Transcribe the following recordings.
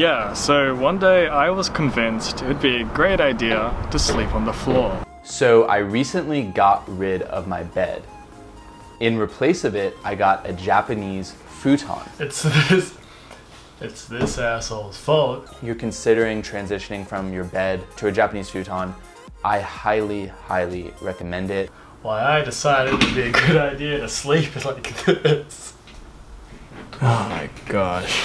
Yeah, so one day I was convinced it'd be a great idea to sleep on the floor. So I recently got rid of my bed. In replace of it, I got a Japanese futon. It's this asshole's fault. You're considering transitioning from your bed to a Japanese futon. I highly, highly recommend it. Why I decided it'd be a good idea to sleep like this. Oh my gosh.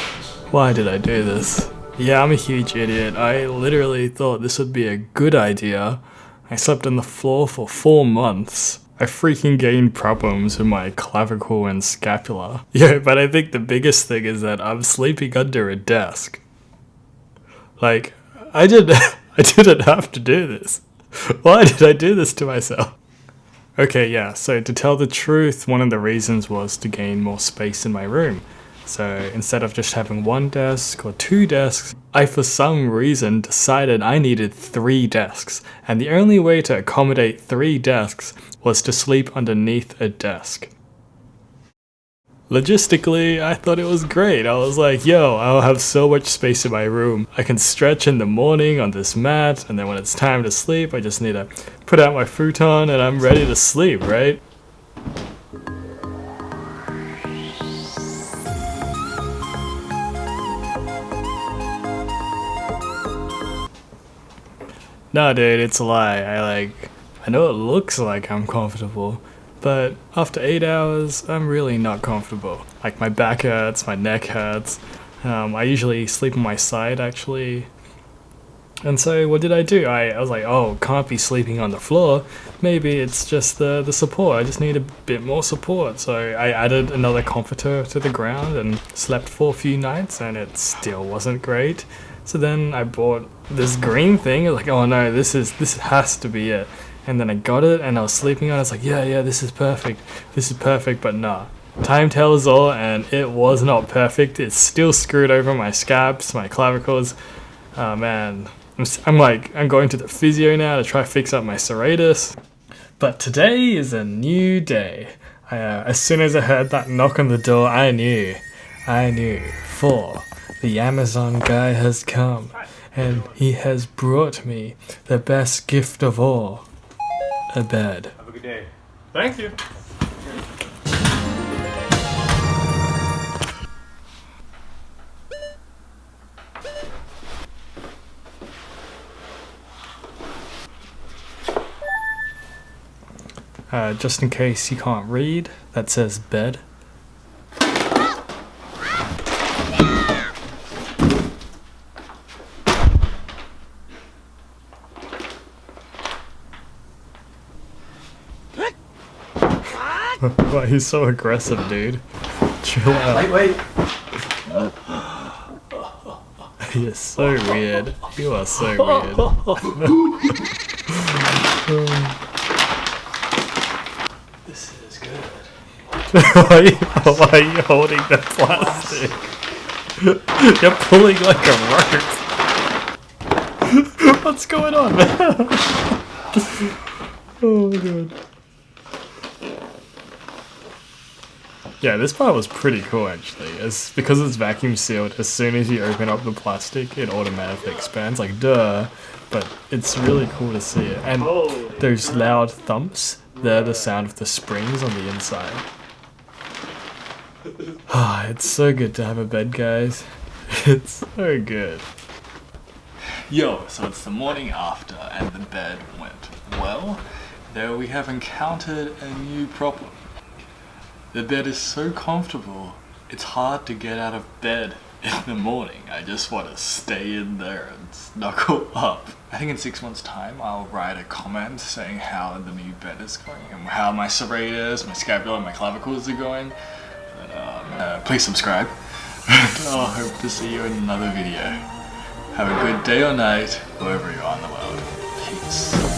Why did I do this? Yeah, I'm a huge idiot. I literally thought this would be a good idea. I slept on the floor for 4 months. I freaking gained problems with my clavicle and scapula. Yeah, but I think the biggest thing is that I'm sleeping under a desk. Like, I didn't have to do this. Why did I do this to myself? Okay, yeah, so to tell the truth, one of the reasons was to gain more space in my room. So instead of just having 1 desk or 2 desks, I for some reason decided I needed 3 desks. And the only way to accommodate 3 desks was to sleep underneath a desk. Logistically, I thought it was great. I was like, yo, I'll have so much space in my room. I can stretch in the morning on this mat, and then when it's time to sleep, I just need to put out my futon and I'm ready to sleep, right? No, dude, it's a lie. I know it looks like I'm comfortable, but after 8 hours, I'm really not comfortable. Like, my back hurts, my neck hurts. I usually sleep on my side, actually. And so what did I do? I was like, oh, can't be sleeping on the floor. Maybe it's just the support. I just need a bit more support. So I added another comforter to the ground and slept for a few nights, and it still wasn't great. So then I bought this green thing. I was like, oh no, this has to be it. And then I got it and I was sleeping on it. I was like, yeah, this is perfect. This is perfect, but nah. Time tells all, and it was not perfect. It's still screwed over my scaps, my clavicles. Oh man. I'm going to the physio now to try to fix up my serratus. But today is a new day. As soon as I heard that knock on the door, I knew. For the Amazon guy has come, and he has brought me the best gift of all. A bed. Have a good day. Thank you. Just in case you can't read, that says bed. Why he's so aggressive, dude. Chill out. Wait. He is so weird. You are so weird. This is good. Why are you holding the plastic? You're pulling like a rope. What's going on, man? Oh my god. Yeah, this part was pretty cool actually. Because it's vacuum sealed, as soon as you open up the plastic, it automatically expands, like duh. But it's really cool to see it. And those loud thumps, they're the sound of the springs on the inside. Ah, it's so good to have a bed, guys. It's so good. Yo, so it's the morning after and the bed went well. There we have encountered a new problem. The bed is so comfortable, it's hard to get out of bed in the morning. I just want to stay in there and snuggle up. I think in 6 months' time, I'll write a comment saying how the new bed is going and how my serratus, my scapula, and my clavicles are going. But, please subscribe. I hope to see you in another video. Have a good day or night, wherever you are in the world. Peace.